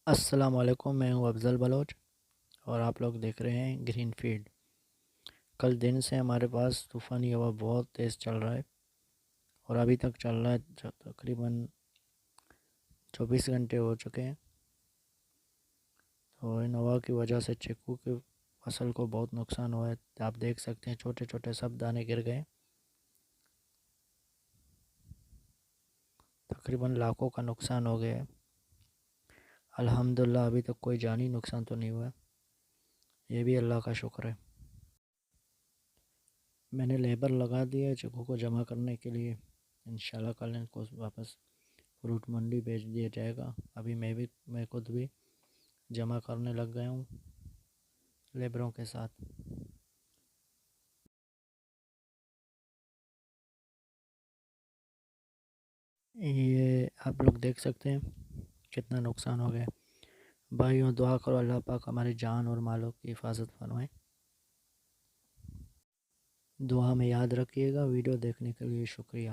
السلام علیکم، میں ہوں افضل بلوچ اور آپ لوگ دیکھ رہے ہیں گرین فیلڈ۔ کل دن سے ہمارے پاس طوفانی ہوا بہت تیز چل رہا ہے اور ابھی تک چل رہا ہے، تقریباً 24 گھنٹے ہو چکے ہیں۔ تو ان ہوا کی وجہ سے چیکو کی فصل کو بہت نقصان ہوا ہے۔ آپ دیکھ سکتے ہیں چھوٹے چھوٹے سب دانے گر گئے، تقریباً لاکھوں کا نقصان ہو گیا ہے۔ الحمدللہ ابھی تک کوئی جانی نقصان تو نہیں ہوا ہے، یہ بھی اللہ کا شکر ہے۔ میں نے لیبر لگا دیا ہے چیکو کو جمع کرنے کے لیے، انشاءاللہ کل ان کو واپس فروٹ منڈی بھیج دیا جائے گا۔ ابھی میں خود بھی جمع کرنے لگ گیا ہوں لیبروں کے ساتھ۔ یہ آپ لوگ دیکھ سکتے ہیں کتنا نقصان ہو گیا۔ بھائیوں دعا کرو اللہ پاک ہماری جان اور مالوں کی حفاظت فرمائے۔ دعا میں یاد رکھیے گا۔ ویڈیو دیکھنے کے لیے شکریہ۔